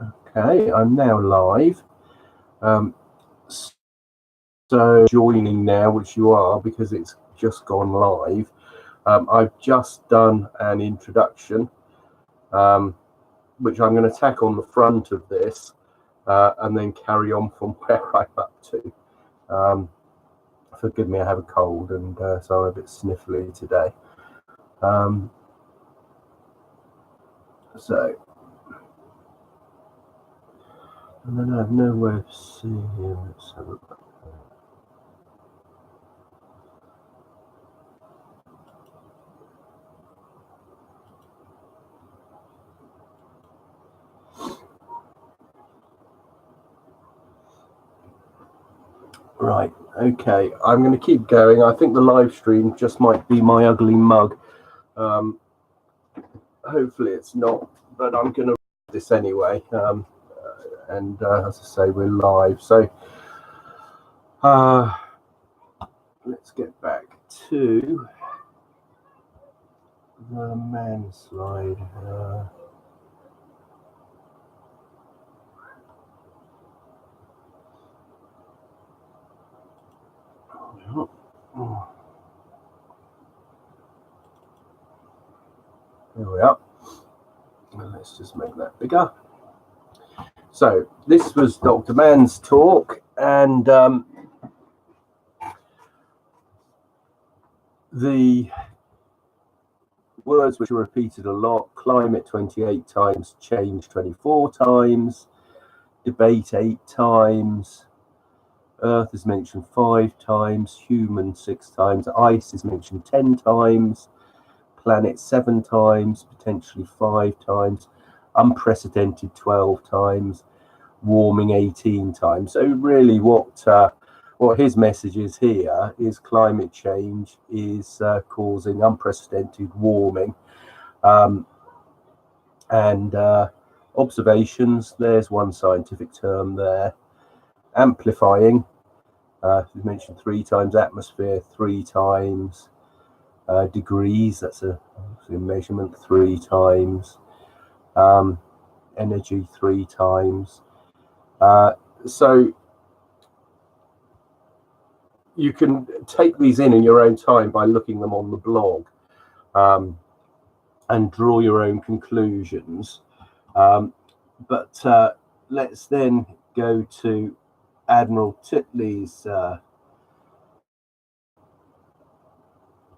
Okay, I'm now live. So joining now, which you are because it's just gone live. I've just done an introduction, which I'm going to tack on the front of this and then carry on from where I'm up to. Forgive me, I have a cold and so I'm a bit sniffly today. And then I have no way of seeing him. Let's have a look. Right, okay, I'm going to keep going. I think the live stream just might be my ugly mug. Hopefully it's not, but I'm going to read this anyway. And as I say, we're live. So let's get back to the Mann slide. There we are. And let's just make that bigger. So this was Dr. Mann's talk, and the words which are repeated a lot: climate 28 times, change 24 times, debate 8 times, Earth is mentioned 5 times, human 6 times, ice is mentioned 10 times, planet 7 times, potentially 5 times, unprecedented 12 times, warming 18 times. So really what his message is here is climate change is causing unprecedented warming, and observations, there's one scientific term there. Amplifying, we mentioned 3 times, atmosphere 3 times, degrees, that's a measurement 3 times, energy 3 times. So you can take these in your own time by looking them on the blog, and draw your own conclusions. But let's then go to Admiral Titley's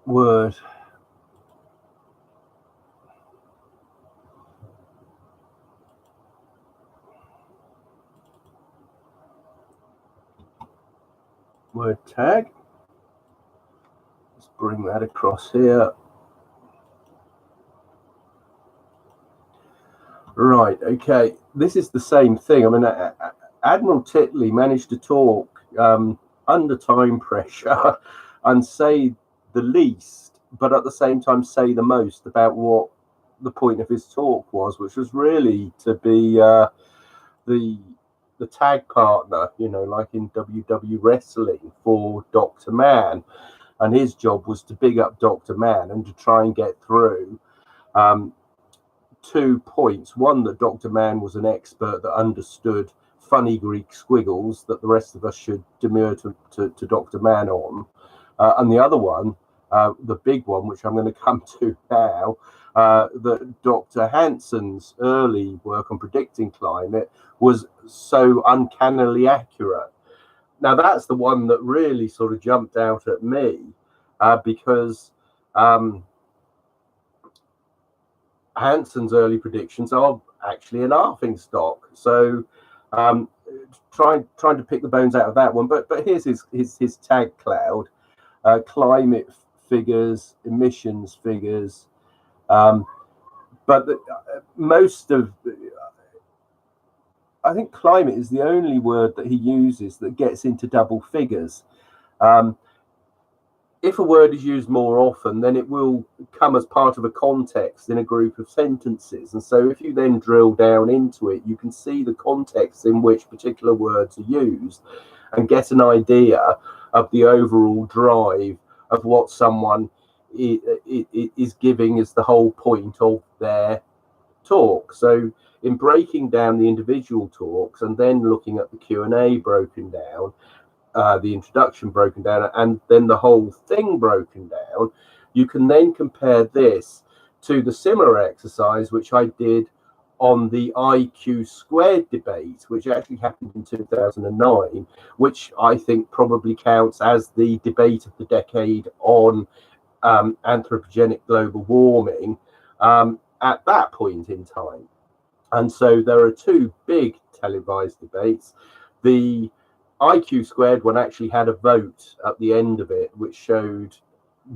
word tag. Let's bring that across here. Right, okay, this is the same thing. I mean, Admiral Titley managed to talk under time pressure and say the least, but at the same time say the most about what the point of his talk was, which was really to be the tag partner, you know, like in WWE wrestling for Dr. Mann. And his job was to big up Dr. Mann and to try and get through 2 points. One, that Dr. Mann was an expert that understood funny Greek squiggles that the rest of us should demur to Dr. Mann on. And the other one, the big one, which I'm going to come to now, that Dr. Hansen's early work on predicting climate was so uncannily accurate. Now, that's the one that really sort of jumped out at me, because Hansen's early predictions are actually an laughing stock. So trying to pick the bones out of that one. But here's his tag cloud: climate figures, emissions figures. But most of, I think climate is the only word that he uses that gets into double figures. If a word is used more often, then it will come as part of a context in a group of sentences. And so if you then drill down into it, you can see the context in which particular words are used and get an idea of the overall drive of what someone is giving as the whole point of their talk. So in breaking down the individual talks and then looking at the Q&A broken down, the introduction broken down, and then the whole thing broken down, you can then compare this to the similar exercise which I did on the IQ squared debate, which actually happened in 2009, which I think probably counts as the debate of the decade on anthropogenic global warming at that point in time. And so there are two big televised debates. The IQ squared one actually had a vote at the end of it, which showed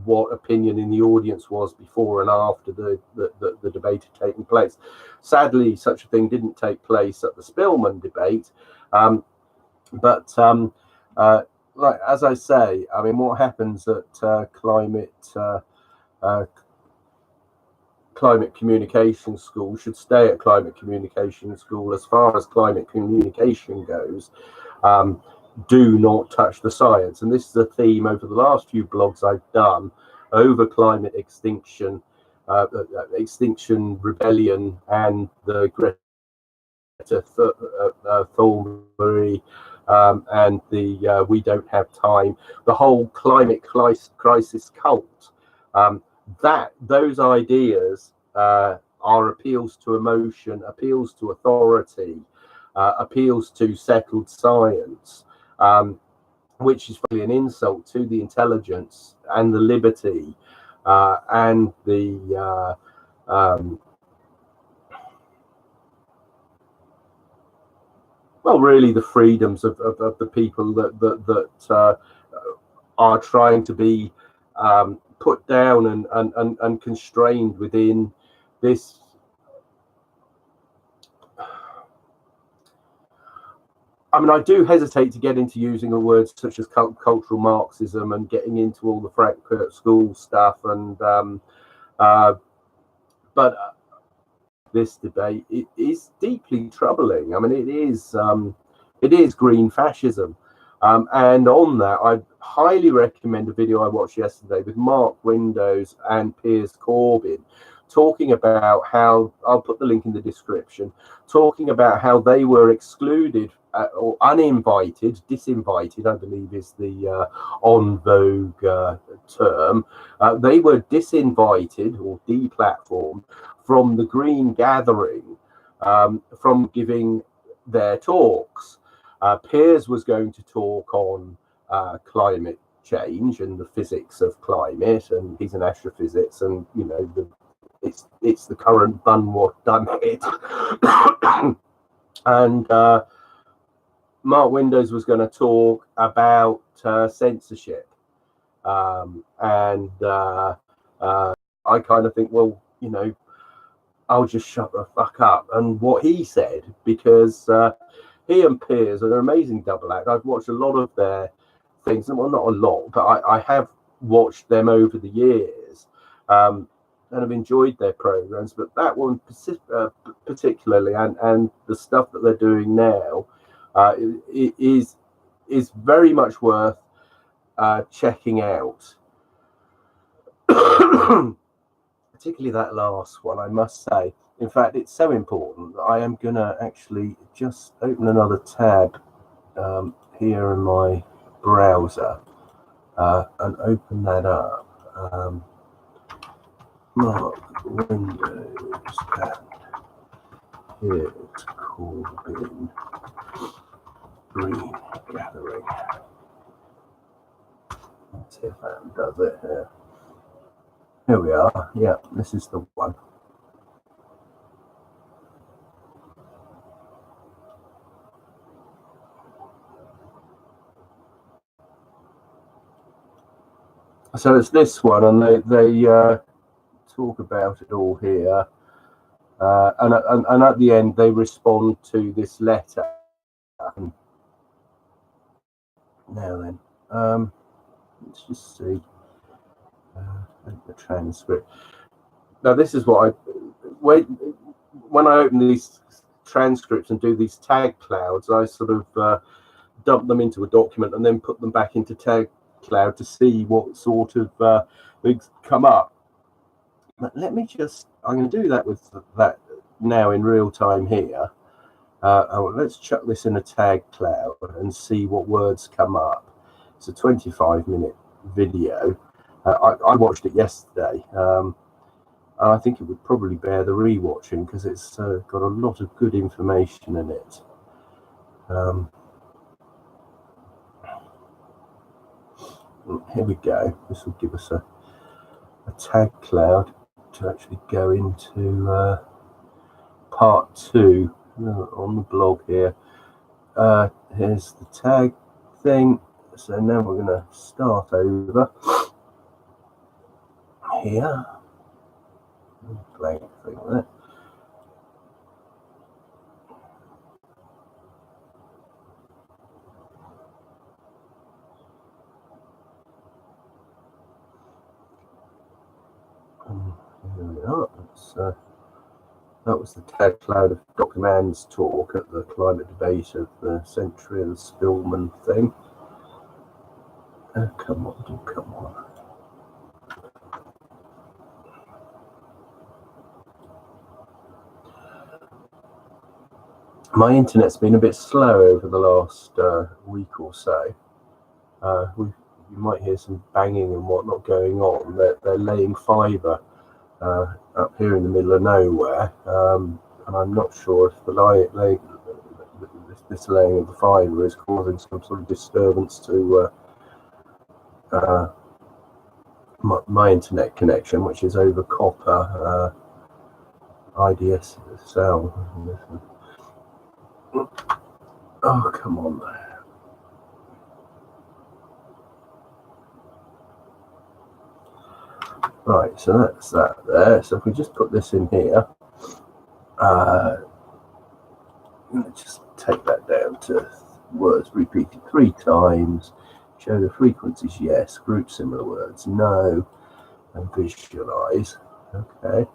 what opinion in the audience was before and after the debate had taken place. Sadly, such a thing didn't take place at the Spillman debate. Like as I say, I mean, what happens at climate communication school should stay at climate communication school. As far as climate communication goes, do not touch the science. And this is a theme over the last few blogs I've done over climate extinction, Extinction Rebellion, and the Greta Thunberg and the We Don't Have Time, the whole climate crisis cult. Those ideas are appeals to emotion, appeals to authority, appeals to settled science, which is really an insult to the intelligence and the liberty and the well, really the freedoms of the people that are trying to be put down and constrained within this. I mean, I do hesitate to get into using a word such as cultural Marxism and getting into all the Frankfurt School stuff, and but this debate, it is deeply troubling. I mean, it is green fascism, and on that, I highly recommend a video I watched yesterday with Mark Windows and Piers Corbyn, talking about how, I'll put the link in the description, talking about how they were excluded or uninvited, disinvited, I believe is the on vogue term. They were disinvited or deplatformed from the Green Gathering, from giving their talks. Piers was going to talk on climate change and the physics of climate, and he's an astrophysicist, and you know, it's the current done what done it. And Mark Windows was going to talk about censorship, and I kind of think, well, you know, I'll just shut the fuck up and what he said, because he and Piers are an amazing double act. I've watched a lot of their things, well, not a lot, but I have watched them over the years, and have enjoyed their programs. But that one particularly, and the stuff that they're doing now, is very much worth checking out. Particularly that last one, I must say. In fact, it's so important that I am going to actually just open another tab here in my browser and open that up. Mark Windows and Piers Corbyn Green Gathering. Let's see if that does it here. Here we are. Yeah, this is the one. So it's this one, and they talk about it all here, and at the end they respond to this letter. Now then, let's just see the transcript. Now this is what when I open these transcripts and do these tag clouds, I sort of dump them into a document and then put them back into tag cloud to see what sort of things come up. But let me just, I'm going to do that with that now in real time here. Let's chuck this in a tag cloud and see what words come up. It's a 25-minute video. I watched it yesterday, and I think it would probably bear the rewatching because it's got a lot of good information in it. Here we go. This will give us a tag cloud to actually go into part 2 on the blog here. Here's the tag thing. So now we're going to start over here. Blank thing there. Here we are. That was the tag cloud of Dr. Mann's talk at the climate debate of the century, the Spillman thing. Come on, come on. My internet's been a bit slow over the last week or so. You might hear some banging and whatnot going on. They're laying fibre up here in the middle of nowhere, and I'm not sure if this laying of the fibre is causing some sort of disturbance to my internet connection, which is over copper IDSL. Oh, come on there. Right, so that's that there. So if we just put this in here, just take that down to words repeated 3 times. Show the frequencies, yes. Group similar words, no. And visualize. Okay.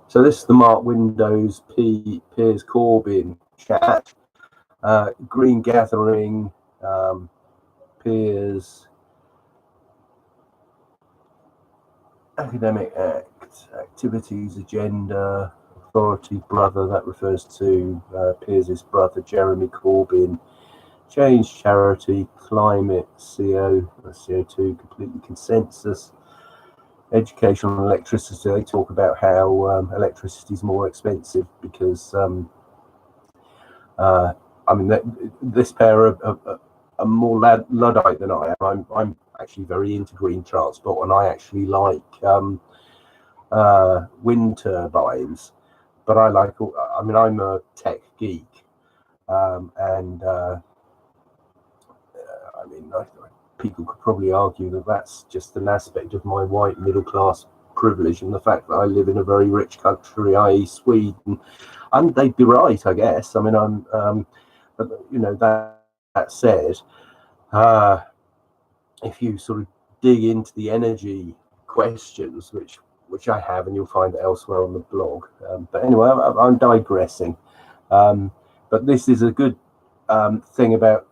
So this is the Mark Windows Piers Corbyn chat. Green Gathering, Piers, Academic Act, Activities Agenda, Authority Brother, that refers to Piers' brother Jeremy Corbyn, Change Charity, Climate, CO2, Completely Consensus, Education on Electricity. They talk about how electricity is more expensive because this pair are more Luddite than I am. I'm actually very into green transport, and I actually like wind turbines. But I'm a tech geek, people could probably argue that that's just an aspect of my white middle class privilege and the fact that I live in a very rich country, i.e. Sweden. And they'd be right, I guess. But that said, if you sort of dig into the energy questions, which I have, and you'll find it elsewhere on the blog. But anyway, I'm digressing. But this is a good thing about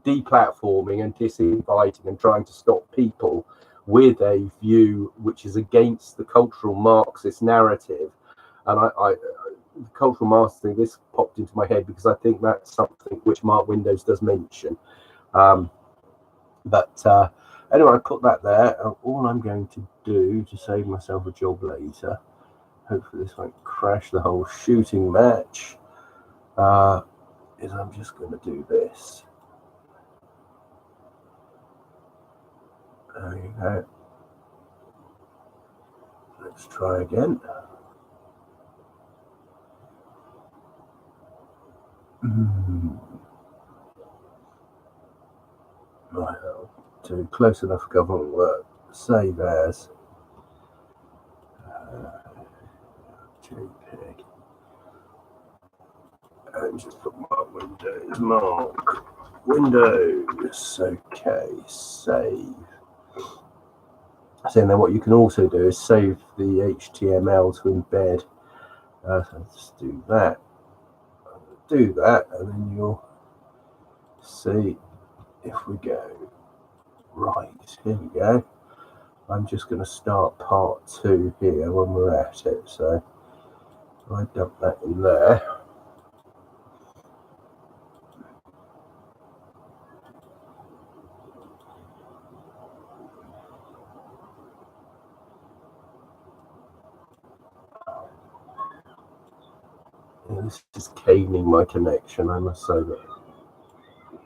deplatforming and disinviting and trying to stop people with a view which is against the cultural Marxist narrative. And cultural Marxism, this popped into my head because I think that's something which Mark Windows does mention. Anyway, I put that there. All I'm going to do to save myself a job later, hopefully this won't crash the whole shooting match, is I'm just going to do this. There you go. Let's try again. Right, I'll do close enough government work. Save as JPEG. And just put Mark Windows. Okay, save. So then what you can also do is save the HTML to embed. So let's do that. Do that, and then you'll see if we go right. Here we go. I'm just going to start part 2 here when we're at it. So I dump that in there. Yeah, this is caning my connection, I must say, that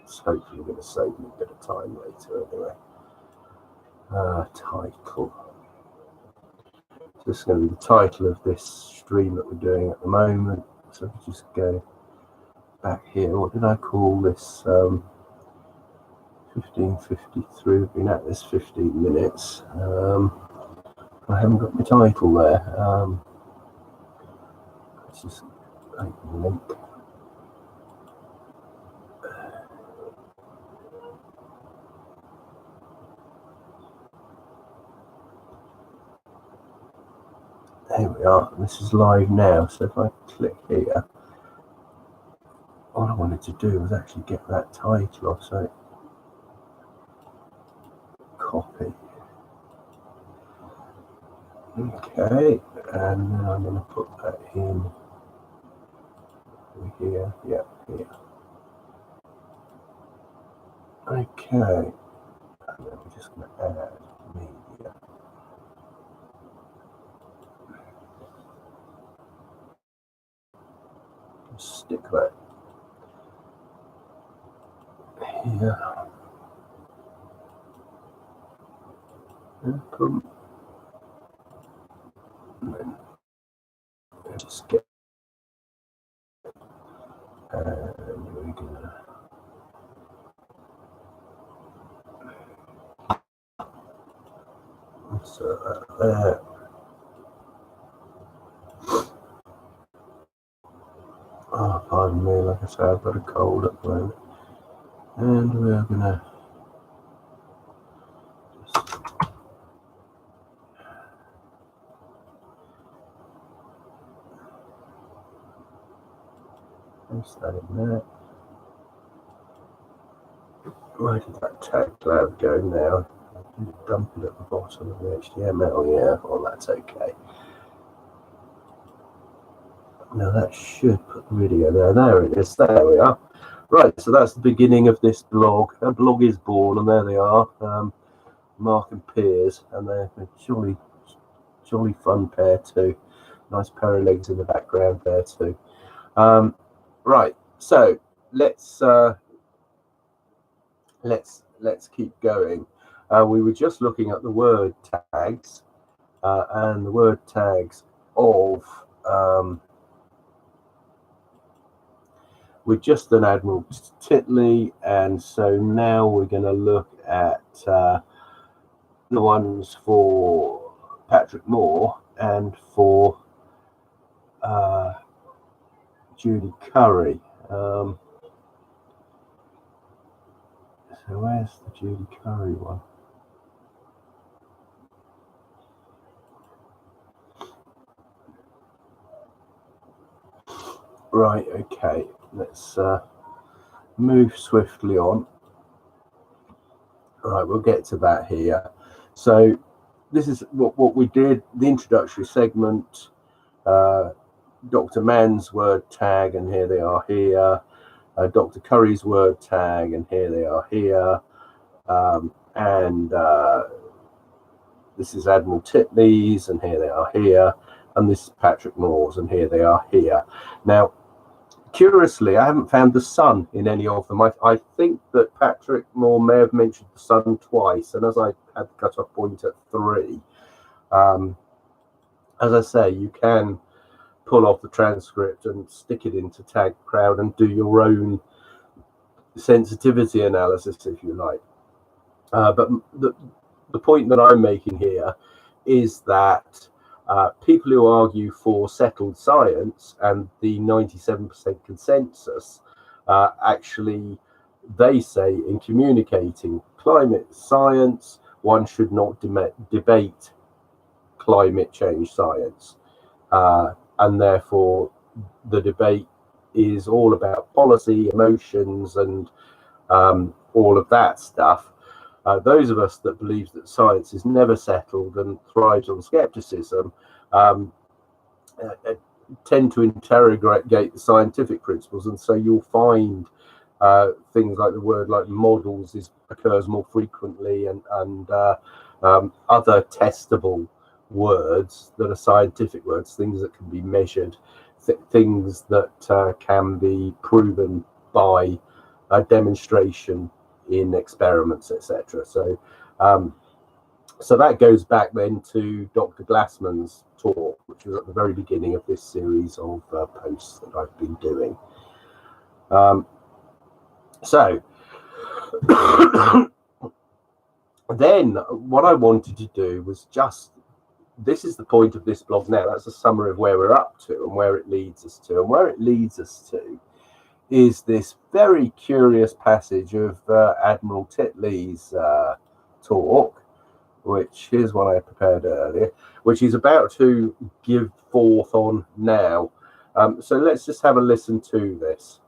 it's hopefully going to save me a bit of time later anyway. Title. This is going to be the title of this stream that we're doing at the moment. So if we just go back here, what did I call this? 15:53. We've been at this 15 minutes. I haven't got my title there. Let's just open the link. There we are. This is live now. So if I click here, all I wanted to do was actually get that title off. So copy. Okay, and then I'm going to put that in here. Yeah, here. Okay, and then we're just going to add media. Stick that here. Open. And then just get. And we're going to. Insert that there. Oh, pardon me, like I said, I've got a cold at the moment. And we're going to just paste that in there. Where did that tag cloud go now? I did dump it at the bottom of the HTML, yeah, well that's okay. Now that should put the video there. There it is, there we are. Right, so that's the beginning of this blog. A blog is born, and there they are, Mark and Piers, and they're a jolly fun pair too. Nice pair of legs in the background there too. Right, so let's keep going. We were just looking at the word tags and the word tags of we're just done Admiral Titley, and so now we're going to look at the ones for Patrick Moore and for Judy Curry. So where's the Judy Curry one? Right, okay, let's move swiftly on. All right, we'll get to that here. So this is what we did, the introductory segment, Dr. Mann's word tag, and here they are here. Dr. Curry's word tag, and here they are here. And this is Admiral Titley's, and here they are here. And this is Patrick Moore's, and here they are here. Now, curiously, I haven't found the sun in any of them. I think that Patrick Moore may have mentioned the sun twice, and as I had the cut-off point at 3, as I say, you can pull off the transcript and stick it into Tag Crowd and do your own sensitivity analysis, if you like. But the point that I'm making here is that people who argue for settled science and the 97% consensus, actually, they say in communicating climate science, one should not debate climate change science. And therefore, the debate is all about policy, emotions, and all of that stuff. Those of us that believe that science is never settled and thrives on skepticism tend to interrogate the scientific principles, and so you'll find things like the word like models occurs more frequently, and other testable words that are scientific words, things that can be measured, things that can be proven by a demonstration in experiments, etc. So that goes back then to Dr. Glassman's talk, which was at the very beginning of this series of posts that I've been doing. So then what I wanted to do was this is the point of this blog now. That's a summary of where we're up to and where it leads us to. And where it leads us to is this very curious passage of Admiral Titley's talk, which here's one I prepared earlier, which he's about to give forth on now. So let's just have a listen to this.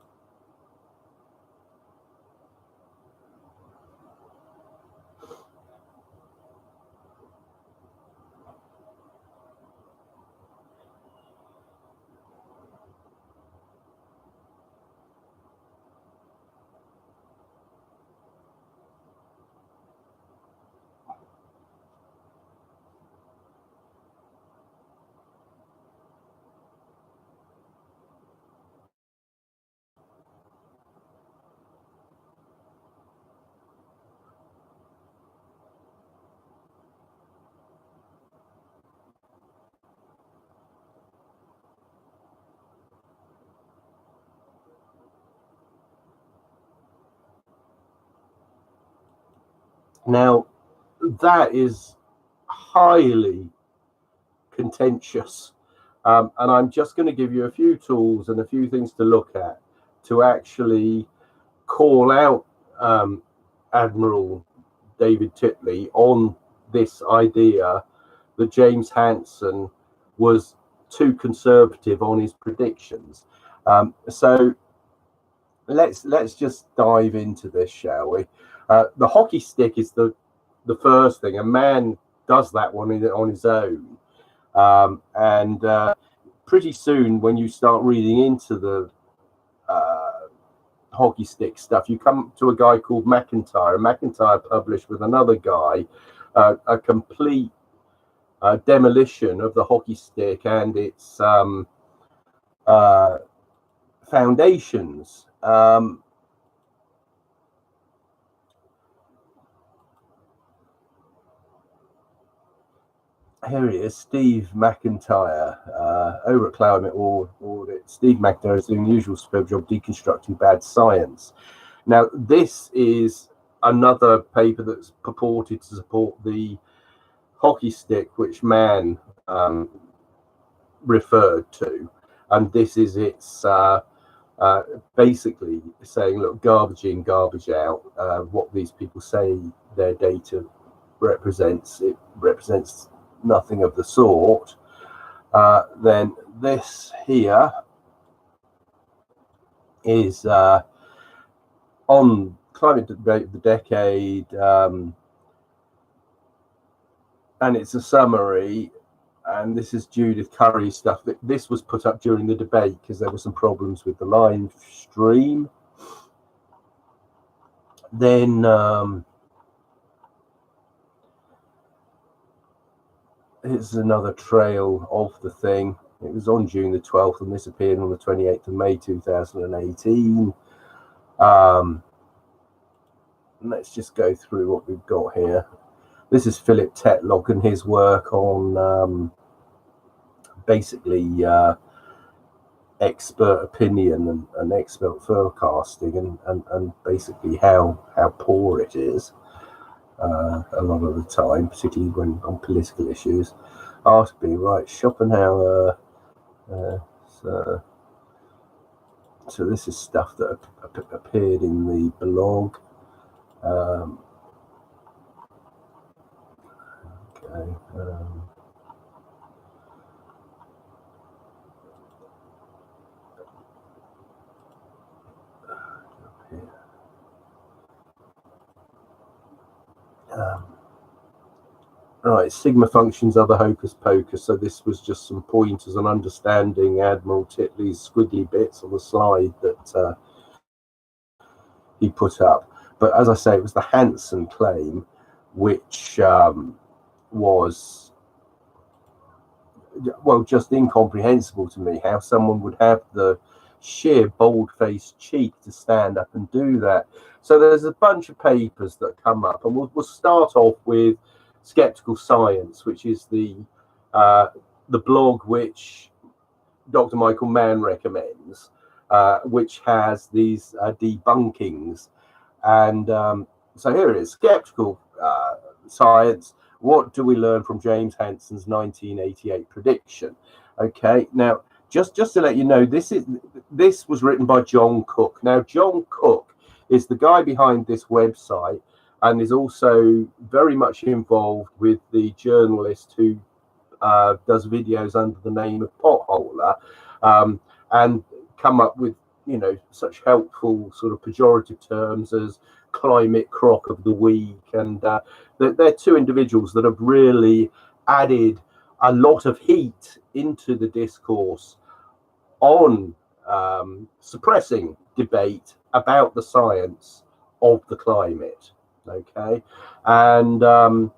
Now, that is highly contentious, and I'm just going to give you a few tools and a few things to look at to actually call out Admiral David Titley on this idea that James Hansen was too conservative on his predictions. So let's just dive into this, shall we? The hockey stick is the first thing, and Mann does that one on his own, and pretty soon when you start reading into the hockey stick stuff, you come to a guy called McIntyre. McIntyre published with another guy a complete demolition of the hockey stick and its foundations. Here it is, Steve McIntyre, over at Climate Audit. Steve McIntyre is doing the usual superb job deconstructing bad science. Now, this is another paper that's purported to support the hockey stick, which Mann referred to, and this is its basically saying, look, garbage in, garbage out. What these people say their data represents, it represents nothing of the sort. Then this here is on climate debate of the decade, and it's a summary, and this is Judith Curry's stuff. This was put up during the debate because there were some problems with the live stream. Then here's another trail of the thing. It was on June the 12th, and this appeared on the 28th of May 2018. Let's just go through what we've got here. This is Philip Tetlock and his work on basically expert opinion and expert forecasting, and basically how poor it is a lot of the time, particularly when on political issues. Artby, right, Schopenhauer. So this is stuff that appeared in the blog. Okay. Right, sigma functions are the hocus pocus. So this was just some pointers on understanding Admiral Titley's squiggly bits on the slide that he put up. But as I say, it was the Hansen claim, which was, well, just incomprehensible to me, how someone would have the sheer bold-faced cheek to stand up and do that. So there's a bunch of papers that come up, and we'll start off with Skeptical Science, which is the blog which Dr. Michael Mann recommends, which has these debunkings. And so here it is, Skeptical Science. What do we learn from James Hansen's 1988 prediction? Okay, now just to let you know, this was written by John Cook. Now, John Cook is the guy behind this website, and is also very much involved with the journalist who does videos under the name of Potholer, and come up with, you know, such helpful sort of pejorative terms as climate crock of the week. And they're two individuals that have really added a lot of heat into the discourse on suppressing debate about the science of the climate. Okay, and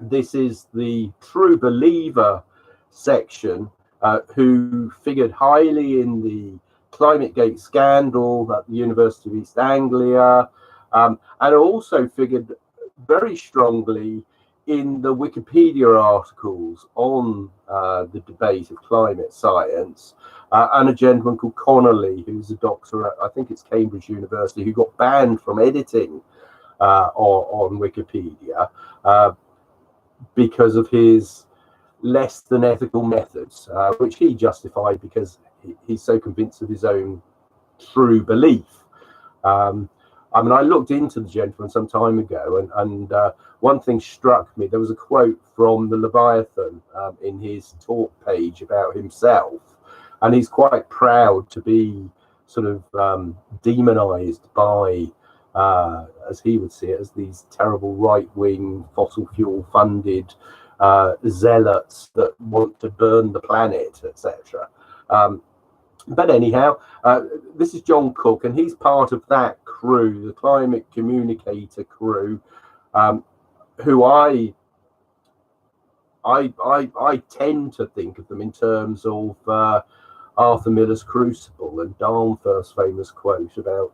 this is the True Believer section, who figured highly in the ClimateGate scandal at the University of East Anglia, and also figured very strongly in the Wikipedia articles on the debate of climate science, and a gentleman called Connolly, who's a doctor at, I think it's Cambridge University, who got banned from editing on Wikipedia because of his less than ethical methods, which he justified because he's so convinced of his own true belief. I mean, I looked into the gentleman some time ago, and one thing struck me. There was a quote from the Leviathan in his talk page about himself, and he's quite proud to be sort of demonized by, as he would see it, as these terrible right-wing fossil fuel funded zealots that want to burn the planet, etc. But anyhow, this is John Cook, and he's part of that crew, the climate communicator crew, who I tend to think of them in terms of Arthur Miller's Crucible and Darnfurth's famous quote about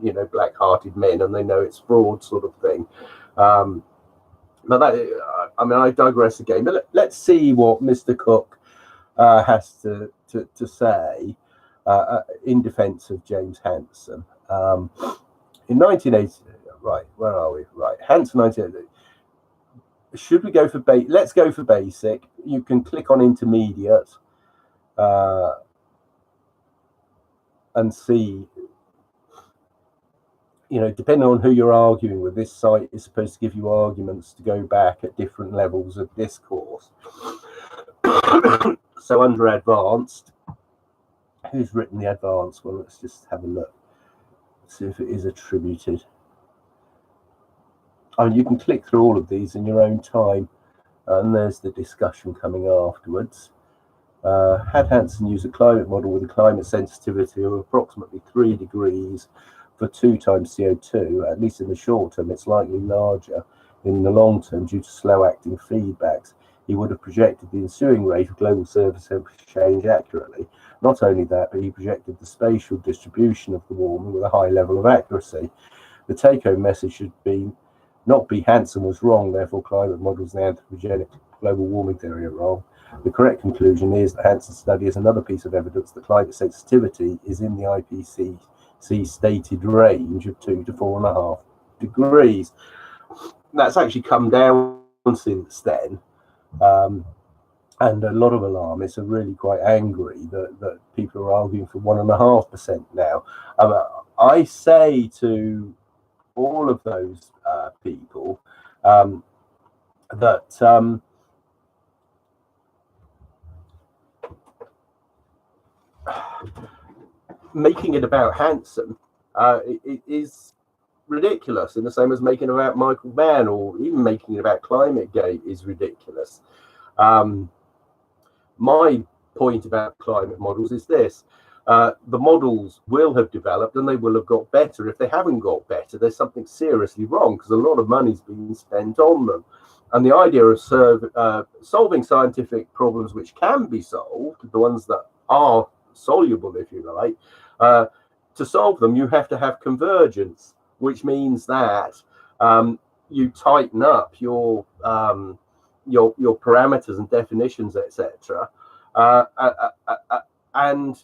you know, black-hearted men and they know it's fraud, sort of thing. But that, I mean, I digress again. But let's see what Mr. Cook has to say in defence of James Hansen. In 1980, right, where are we? Right, Hansen 1980. Should we go for let's go for basic. You can click on intermediate and see, you know, depending on who you're arguing with, this site is supposed to give you arguments to go back at different levels of discourse. So under advanced, who's written the advanced? Well, let's just have a look, see if it is attributed. I mean, you can click through all of these in your own time, and there's the discussion coming afterwards. Had Hansen used a climate model with a climate sensitivity of approximately 3 degrees for 2 times CO2, at least in the short term, it's likely larger in the long term due to slow-acting feedbacks. He would have projected the ensuing rate of global surface temperature change accurately. Not only that, but he projected the spatial distribution of the warming with a high level of accuracy. The take-home message should be not be Hansen was wrong, therefore climate models and the anthropogenic global warming theory are wrong. The correct conclusion is that Hansen's study is another piece of evidence that climate sensitivity is in the IPCC stated range of 2 to 4.5 degrees. That's actually come down since then. And a lot of alarmists are really quite angry that people are arguing for 1.5% now. I say to all of those people that making it about Hansen it is ridiculous, in the same as making about Michael Mann or even making it about ClimateGate is ridiculous. My point about climate models is this. The models will have developed and they will have got better. If they haven't got better, there's something seriously wrong, because a lot of money's been spent on them. And the idea of solving scientific problems which can be solved, the ones that are soluble, if you like, to solve them, you have to have convergence, which means that you tighten up your parameters and definitions, etc. And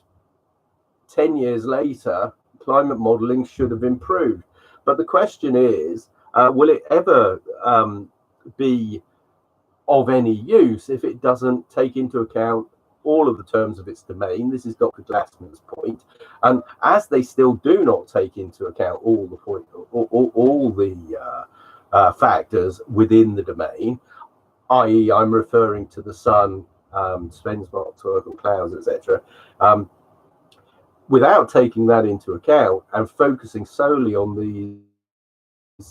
10 years later, climate modeling should have improved. But the question is, will it ever be of any use if it doesn't take into account all of the terms of its domain? This is Dr. Glassman's point. And as they still do not take into account all the factors within the domain, i.e. I'm referring to the sun, Svensmark, torque, clouds, etc. Without taking that into account and focusing solely on the,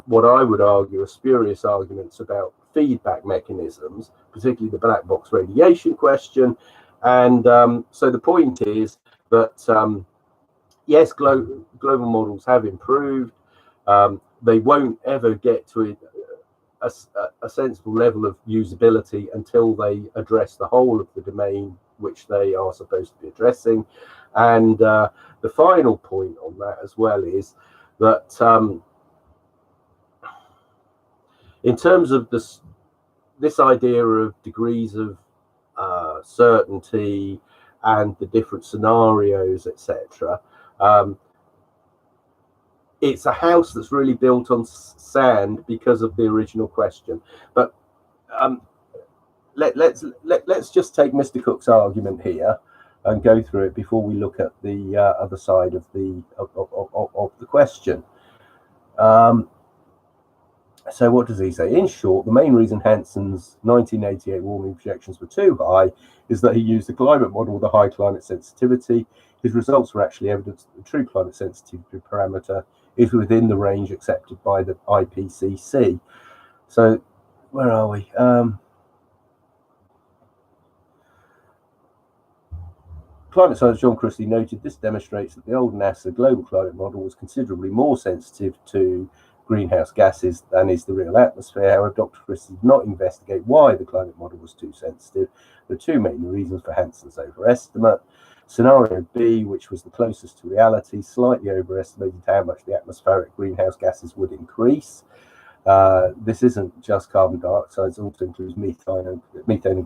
what I would argue are spurious arguments about feedback mechanisms, particularly the black box radiation question. And so the point is that, yes, global models have improved. They won't ever get to a sensible level of usability until they address the whole of the domain which they are supposed to be addressing. And the final point on that as well is that in terms of this idea of degrees of certainty and the different scenarios, etc., it's a house that's really built on sand because of the original question. But let's just take Mr. Cook's argument here and go through it before we look at the other side of the question. So what does he say? In short, the main reason Hansen's 1988 warming projections were too high is that he used a climate model with a high climate sensitivity. His results were actually evidence that the true climate sensitivity parameter is within the range accepted by the IPCC. So where are we? Climate scientist John Christie noted this demonstrates that the old NASA global climate model was considerably more sensitive to greenhouse gases than is the real atmosphere. However, Dr. Christie did not investigate why the climate model was too sensitive. There are two main reasons for Hansen's overestimate. Scenario B, which was the closest to reality, slightly overestimated how much the atmospheric greenhouse gases would increase. This isn't just carbon dioxide, it also includes methane and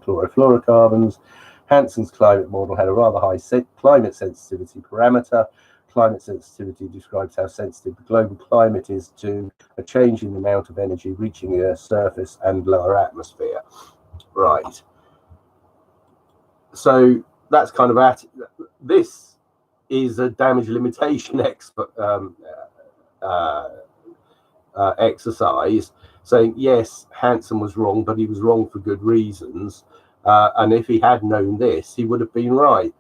chlorofluorocarbons. Hansen's climate model had a rather high climate sensitivity parameter. Climate sensitivity describes how sensitive the global climate is to a change in the amount of energy reaching the Earth's surface and lower atmosphere. Right. So that's kind of this is a damage limitation exercise, saying yes, Hansen was wrong, but he was wrong for good reasons. And if he had known this, he would have been right.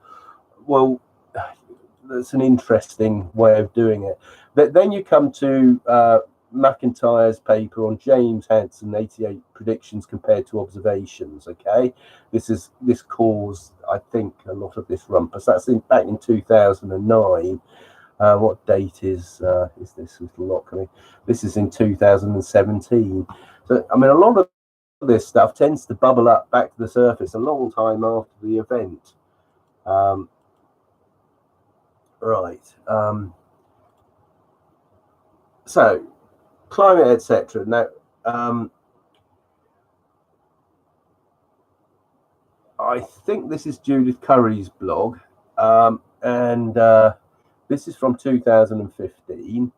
Well, that's an interesting way of doing it. But then you come to McIntyre's paper on James Hansen 88 predictions compared to observations. Okay, this caused, I think, a lot of this rumpus. That's back in 2009. What date is this little lot coming? This is in 2017. So I mean, a lot of this stuff tends to bubble up back to the surface a long time after the event. Right. So climate, etc. Now, I think this is Judith Curry's blog, and this is from 2015,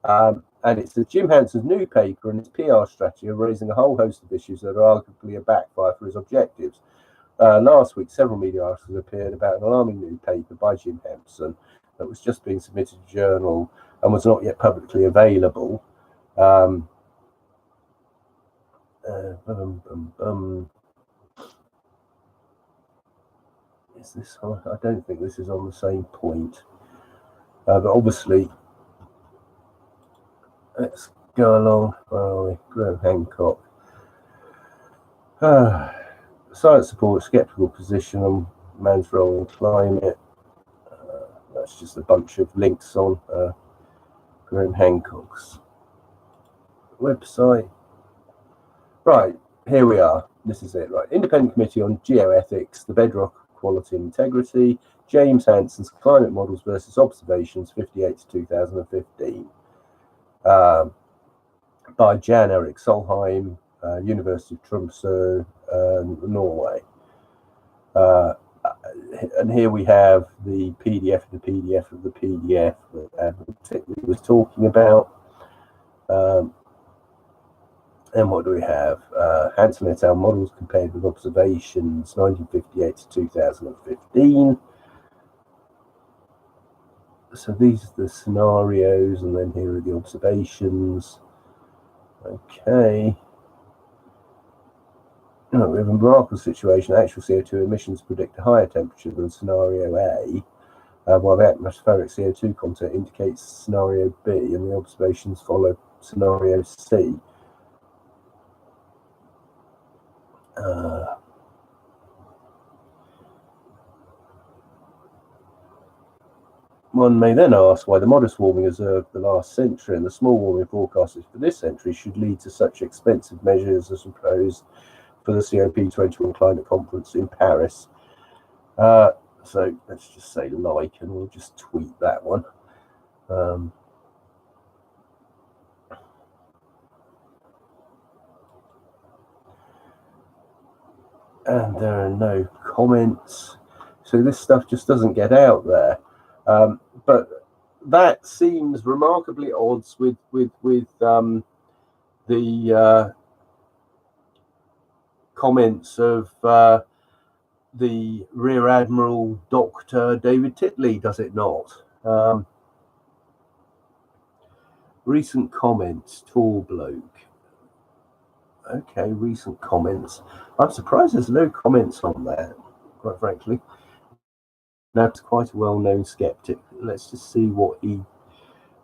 and it's Jim Hansen's new paper and his PR strategy of raising a whole host of issues that are arguably a backfire for his objectives. Last week, several media articles appeared about an alarming new paper by Jim Hansen that was just being submitted to journal and was not yet publicly available. Is this on? I don't think this is on the same point, but obviously Let's go along. Where are we? Graham Hancock. Science supports sceptical position on man's role in climate. That's just a bunch of links on Graham Hancock's website. Right, here we are. This is it, right? Independent Committee on Geoethics, the Bedrock Quality and Integrity, James Hansen's Climate Models versus Observations, 58 to 2015, by Jan Erik Solheim, University of Tromsø, Norway. And here we have the PDF of the PDF of the PDF that Titley was talking about. And what do we have? Hansen et al. Models compared with observations, 1958 to 2015. So these are the scenarios, and then here are the observations. Okay. We have a remarkable situation. Actual CO2 emissions predict a higher temperature than scenario A, while the atmospheric CO2 content indicates scenario B, and the observations follow scenario C. One may then ask why the modest warming observed the last century and the small warming forecasted for this century should lead to such expensive measures as proposed for the COP21 climate conference in Paris. So let's just say like, and we'll just tweet that one. And there are no comments, so this stuff just doesn't get out there. But that seems remarkably at odds with the comments of the Rear Admiral Dr. David Titley, does it not? Recent comments, tall bloke. Okay, recent comments. I'm surprised there's no comments on that, quite frankly. That's quite a well-known skeptic. Let's just see what he...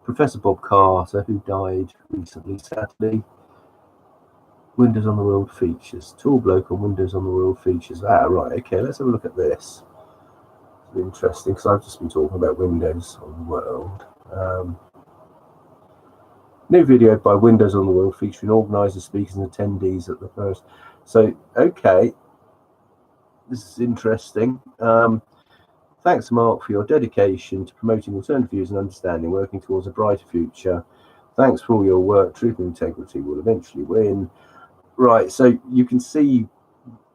Professor Bob Carter, who died recently, sadly. Windows on the World features. Tall bloke on Windows on the World features. Ah, right, okay, let's have a look at this. It's interesting, because I've just been talking about Windows on the World. New video by Windows on the World featuring organisers, speakers and attendees at the first. So, okay, this is interesting. Thanks, Mark, for your dedication to promoting alternative views and understanding, working towards a brighter future. Thanks for all your work. Truth and integrity will eventually win. Right, so you can see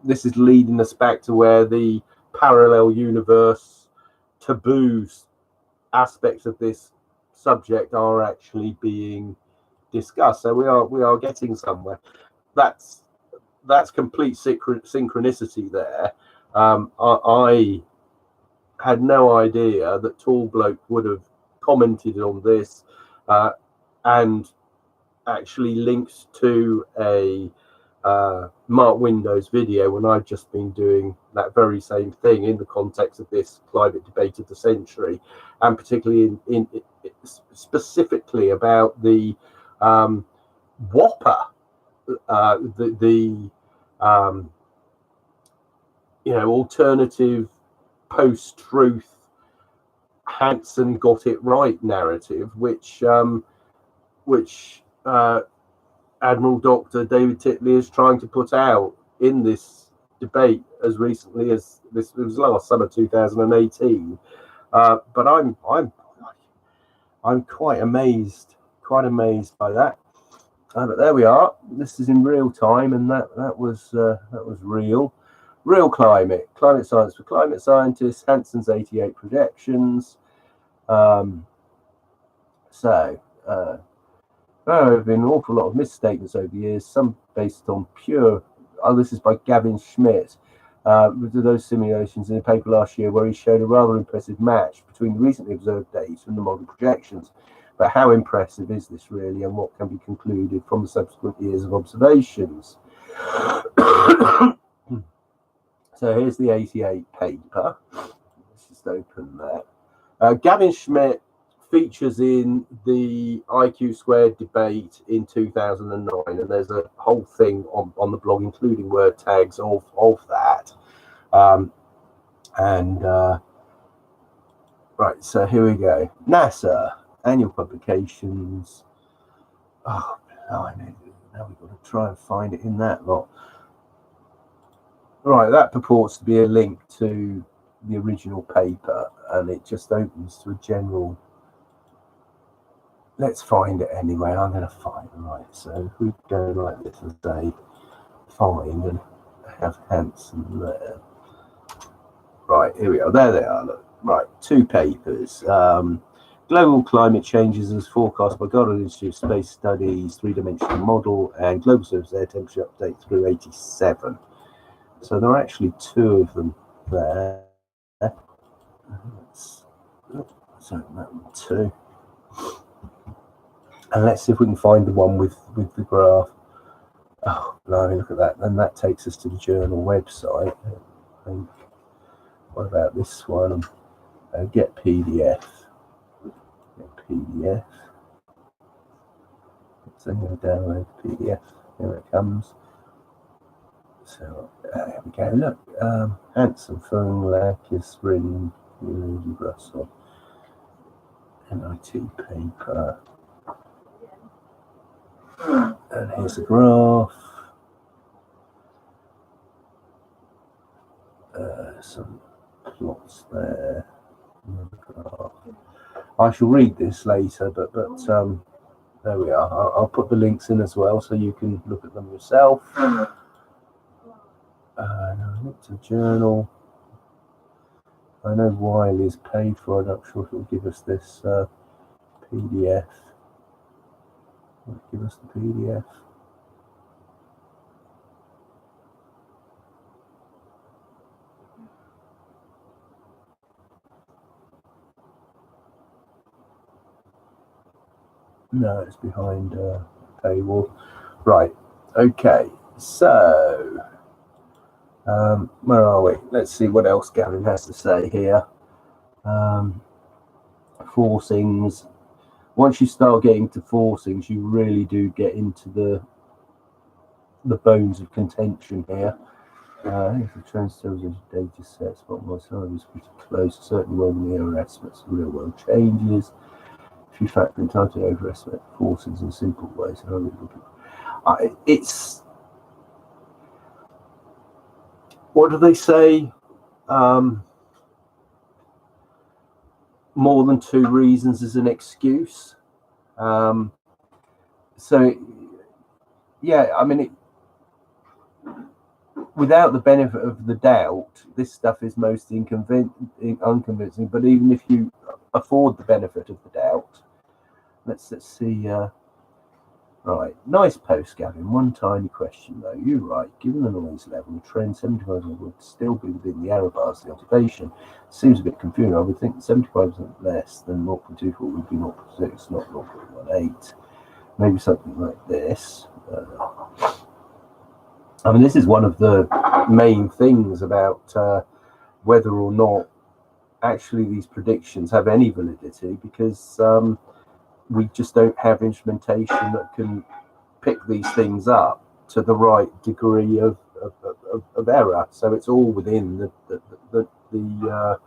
this is leading us back to where the parallel universe taboos aspects of this subject are actually being discussed. So we are getting somewhere. That's complete synchronicity there. I had no idea that Tall Bloke would have commented on this and actually linked to a Mark Windows video when I've just been doing that very same thing in the context of this climate debate of the century, and particularly in specifically about the whopper, alternative post-truth Hansen got it right narrative, which Admiral Dr. David Titley is trying to put out in this debate as recently as this. It was last summer, 2018. But I'm quite amazed by that. But there we are. This is in real time, and that was real climate science for climate scientists. Hansen's 88 projections. There have been an awful lot of misstatements over the years, some based on pure... this is by Gavin Schmidt, with those simulations in a paper last year where he showed a rather impressive match between the recently observed data and the model projections. But how impressive is this really, and what can be concluded from the subsequent years of observations? So here's the 88 paper. Let's just open that. Gavin Schmidt features in the IQ squared debate in 2009, and there's a whole thing on the blog, including word tags of that. Right, so here we go. NASA annual publications. Oh, blimey. Now we've got to try and find it in that lot. Right, that purports to be a link to the original paper, and it just opens to a general. Let's find it anyway. I'm going to find it. Right, so if we go like this and say find and have Hanson there. Right, here we are. There they are. Look. Right, 2 papers. Global climate changes as forecast by Goddard Institute of Space Studies, 3-dimensional model, and global surface air temperature update through 87. So there are actually 2 of them there. So that one 2. And let's see if we can find the one with the graph. Oh, blimey, look at that. And that takes us to the journal website. And what about this one? Get PDF. Get PDF. So I'm going to download the PDF. Here it comes. So there we go. Look, Hanson, Fung, Lakis, Rin, Russell, MIT paper. And here's the graph. Some plots there. I shall read this later, but there we are. I'll put the links in as well, so you can look at them yourself. Now link to the journal. I know Wiley's paid for. I'm not sure if it will give us this PDF. Will it give us the PDF? No, it's behind paywall. Right. Okay. So, where are we? Let's see what else Gavin has to say here. Forcings. Once you start getting to forcings, you really do get into the bones of contention here. If the transfers of data sets, but my side is pretty close, certainly well within the error estimates of real world changes. If you factor in time to overestimate forces in simple ways, it's what do they say? More than 2 reasons is an excuse. So, yeah, I mean, without the benefit of the doubt, this stuff is most unconvincing. But even if you afford the benefit of the doubt, let's see. Right, nice post, Gavin. One tiny question though. You're right. Given the noise level, the trend 75% would still be within the error bars of the observation. Seems a bit confusing. I would think 75% less than 0.24 would be 0.6, not 0.18. Maybe something like this. I mean, this is one of the main things about whether or not actually these predictions have any validity, because we just don't have instrumentation that can pick these things up to the right degree of error. So it's all within the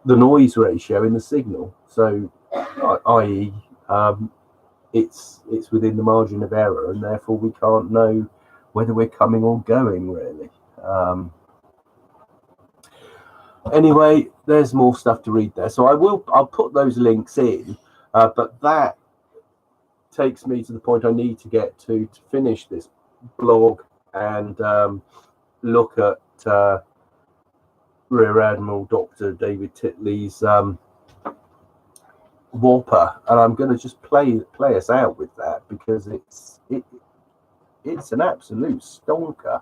noise ratio in the signal. So, i.e., it's within the margin of error, and therefore we can't know whether we're coming or going, really. Anyway, there's more stuff to read there, so I'll put those links in, but that takes me to the point I need to get to finish this blog and look at Rear Admiral Dr. David Titley's Whopper, and I'm going to just play us out with that, because it's an absolute stonker.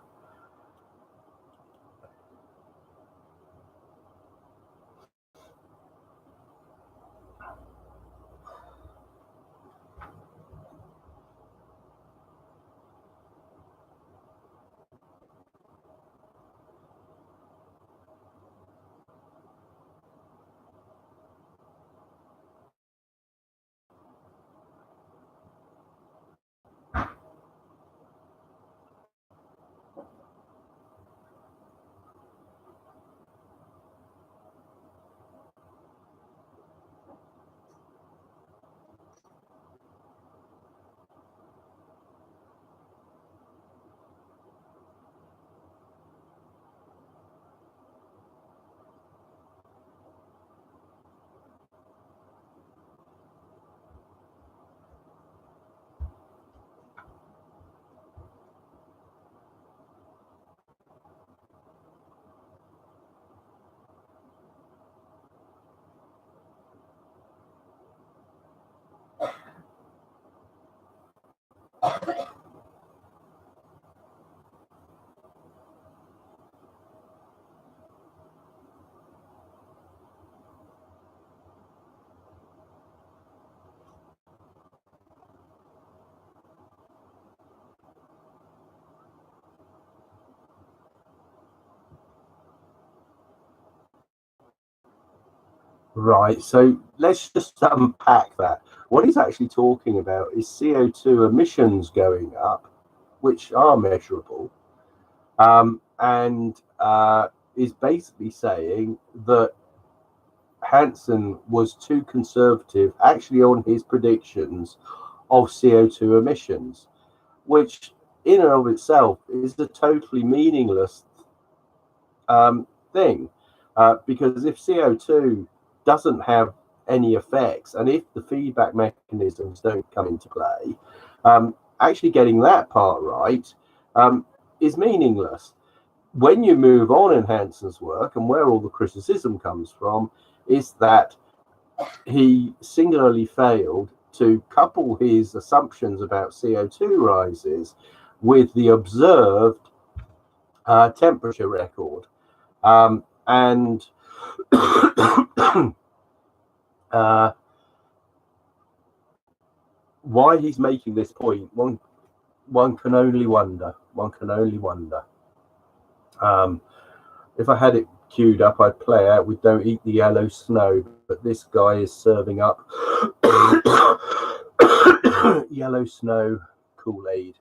Right, so let's just unpack that. What he's actually talking about is CO2 emissions going up, which are measurable, and is basically saying that Hansen was too conservative actually on his predictions of CO2 emissions, which in and of itself is a totally meaningless thing, because if CO2 doesn't have any effects, and if the feedback mechanisms don't come into play, actually getting that part right is meaningless. When you move on in Hansen's work, and where all the criticism comes from, is that he singularly failed to couple his assumptions about CO2 rises with the observed temperature record. And why he's making this point, one can only wonder. One can only wonder. If I had it queued up, I'd play out with "Don't Eat the Yellow Snow," but this guy is serving up yellow snow Kool-Aid.